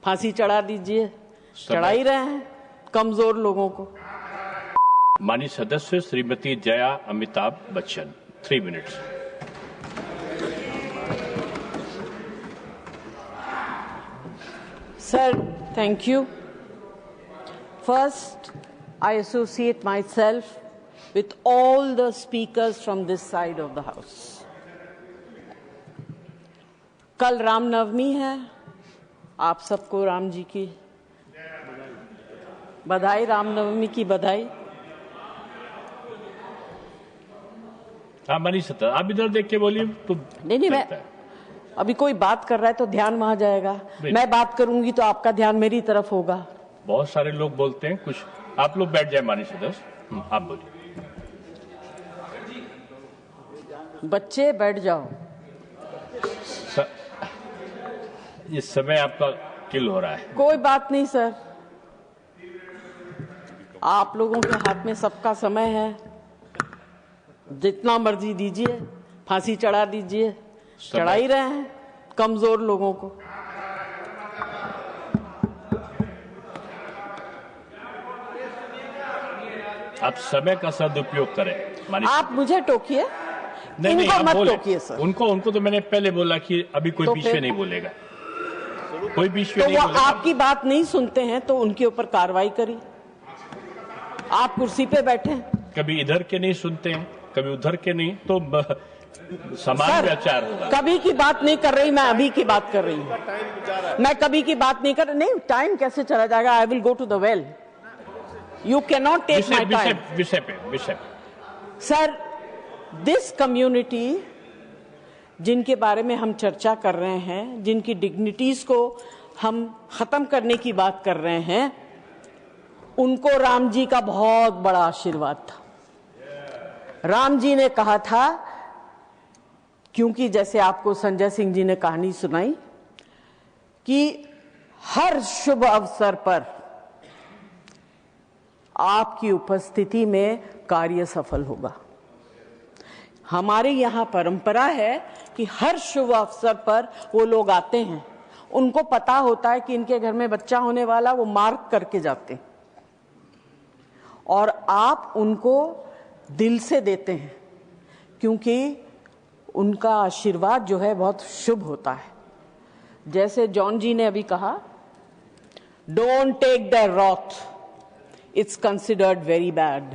फांसी चढ़ा दीजिए, चढ़ा ही रहे हैं कमजोर लोगों को। माननीय सदस्य Shrimati Jaya Amitabh Bachchan, 3 minutes. Sir, thank you. First, I associate myself with all the speakers from this side of the House. कल रामनवमी है, आप सबको राम जी की बधाई, रामनवमी की बधाई। हाँ माननीय सदस्य, आप इधर देख के बोलिए तो नहीं, मैं अभी कोई बात कर रहा है तो ध्यान वहां जाएगा, मैं बात करूंगी तो आपका ध्यान मेरी तरफ होगा। बहुत सारे लोग बोलते हैं, कुछ आप लोग बैठ जाए माननीय सदस्य, आप बोलिए। बच्चे बैठ जाओ। इस समय आपका किल हो रहा है। कोई बात नहीं सर, आप लोगों के हाथ में सबका समय है, जितना मर्जी दीजिए, फांसी चढ़ा दीजिए, चढ़ा ही रहे हैं कमजोर लोगों को। आप समय का सदुपयोग करें। आप मुझे टोकिए, नहीं, इनको मत टोकिए सर। उनको तो मैंने पहले बोला कि अभी कोई बीच में नहीं बोलेगा, कोई बीच में तो नहीं वो बोलेगा। आपकी बात नहीं सुनते हैं तो उनके ऊपर कार्रवाई करिए। आप कुर्सी पे बैठे, कभी इधर के नहीं सुनते हैं, कभी उधर के नहीं, तो समान विचार होगा। कभी की बात नहीं कर रही, मैं अभी की बात कर रही हूँ। मैं कभी की बात नहीं कर, नहीं टाइम कैसे चला जाएगा। I will go to the well, you can not take my time. विषय पे सर, दिस कम्युनिटी जिनके बारे में हम चर्चा कर रहे हैं, जिनकी डिग्निटीज को हम खत्म करने की बात कर रहे हैं, उनको राम जी का बहुत बड़ा आशीर्वाद था। राम जी ने कहा था, क्योंकि जैसे आपको संजय सिंह जी ने कहानी सुनाई कि हर शुभ अवसर पर आपकी उपस्थिति में कार्य सफल होगा। हमारे यहाँ परंपरा है कि हर शुभ अवसर पर वो लोग आते हैं, उनको पता होता है कि इनके घर में बच्चा होने वाला, वो मार्क करके जाते हैं और आप उनको दिल से देते हैं, क्योंकि उनका आशीर्वाद जो है बहुत शुभ होता है। जैसे जॉन जी ने अभी कहा, don't take the wrath, it's considered very bad.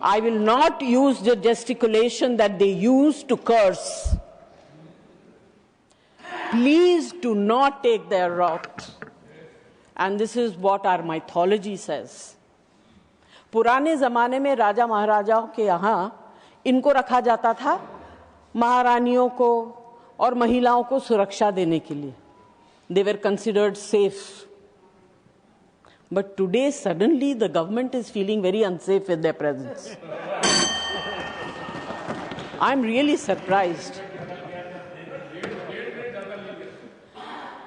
I will not use the gesticulation that they use to curse. Please do not take their wrath. And this is what our mythology says. पुराने जमाने में राजा महाराजाओं के यहाँ इनको रखा जाता था, महारानियों को और महिलाओं को सुरक्षा देने के लिए। They were considered safe. But today, suddenly, the government is feeling very unsafe with their presence. I'm really surprised.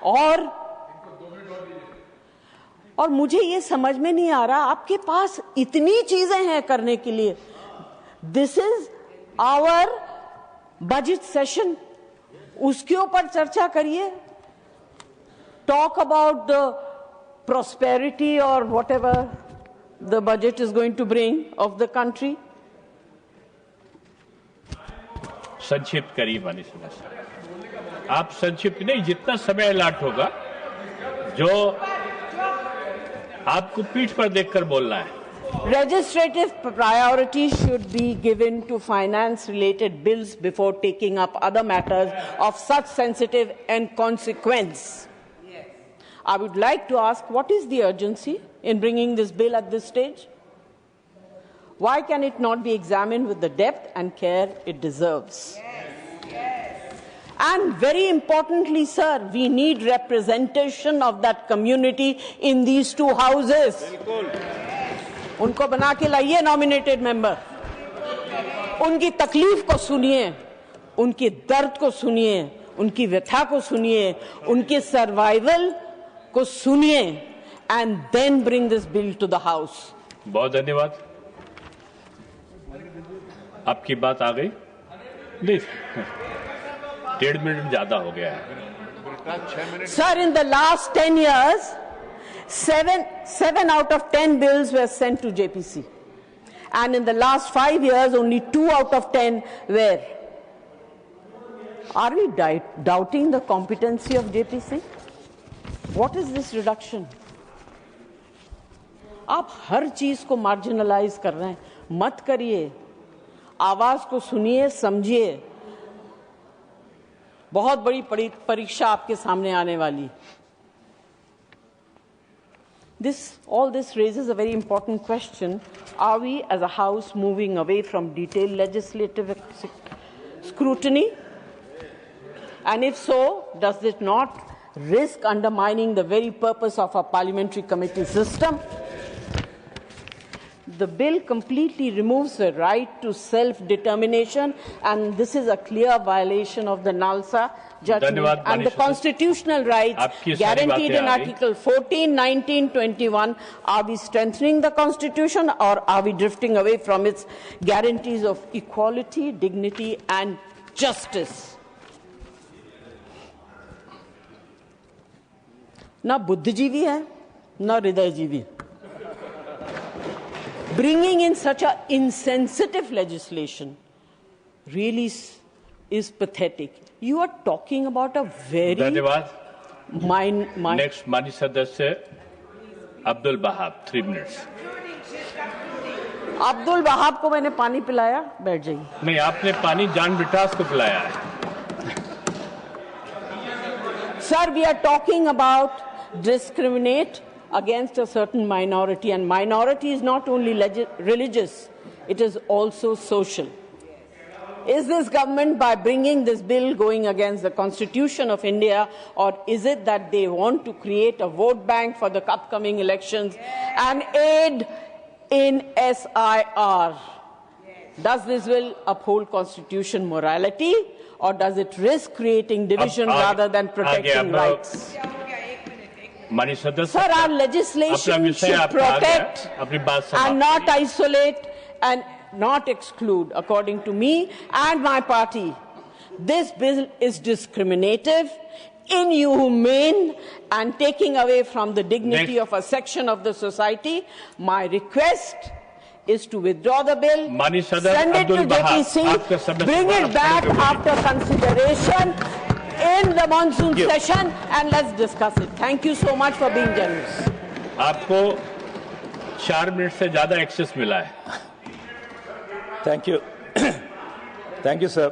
और मुझे ये समझ में नहीं आ रहा, आपके पास इतनी चीजें हैं करने के लिए। This is our budget session. उसके ऊपर चर्चा करिए. Talk about the prosperity or whatever the budget is going to bring of the country. संक्षिप्त करिए माननीय सदस्य, आप संक्षिप्त नहीं, जितना समय अलॉट होगा, जो आपको पीठ पर देखकर बोलना है। Legislative priority should be given to finance-related bills before taking up other matters of such sensitive and consequence. I would like to ask, what is the urgency in bringing this bill at this stage? Why can it not be examined with the depth and care it deserves? And very importantly, sir, we need representation of that community in these two houses. उनको बना के लाइए nominated member. उनकी तकलीफ को सुनिए, उनकी दर्द को सुनिए, उनकी व्यथा को सुनिए, उनकी सर्वाइवल को सुनिए, and then bring this bill to the house. बहुत धन्यवाद, आपकी बात आ गई। नहीं, 1.5 मिनट ज्यादा हो गया है। Sir, in the last 10 years, seven out of 10 bills were sent to JPC. And in the last 5 years, only 2 out of 10 were. Are we doubting the competency of JPC? What is this reduction? आप हर चीज को marginalise कर रहे हैं, मत करिए, आवाज को सुनिए, समझिए। बहुत बड़ी परीक्षा आपके सामने आने वाली। All this raises a very important question. Are we as a House moving away from detailed legislative scrutiny? And if so, does it not risk undermining the very purpose of our parliamentary committee system? The bill completely removes the right to self-determination, and this is a clear violation of the NALSA judgment and the constitutional rights guaranteed in Article 14, 19, 21. Are we strengthening the Constitution, or are we drifting away from its guarantees of equality, dignity, and justice? ना बुद्धिजीवी है, ना हृदयजीवी। Bringing in such an insensitive legislation really is pathetic. You are talking about a very Next, माननीय सदस्य Abdul बहाब, 3 minutes. Abdul बहाब को मैंने पानी पिलाया, बैठ जाइए। नहीं, आपने पानी जान ब्रिटास को पिलाया है। Sir, we are talking about discriminate against a certain minority, and minority is not only religious, it is also social. Is this government, by bringing this bill, going against the Constitution of India, or is it that they want to create a vote bank for the upcoming elections and aid in SIR? Does this bill uphold constitution morality, or does it risk creating division rather than protecting rights? Sir, our legislation should protect and not isolate and not exclude. According to me and my party, this bill is discriminative, inhumane, and taking away from the dignity of a section of the society. My request is to withdraw the bill, send it to JPC, bring it back after consideration in the monsoon session, and let's discuss it. Thank you so much for being generous. आपको 4 minute से ज्यादा access मिला है। Thank you. Thank you, sir.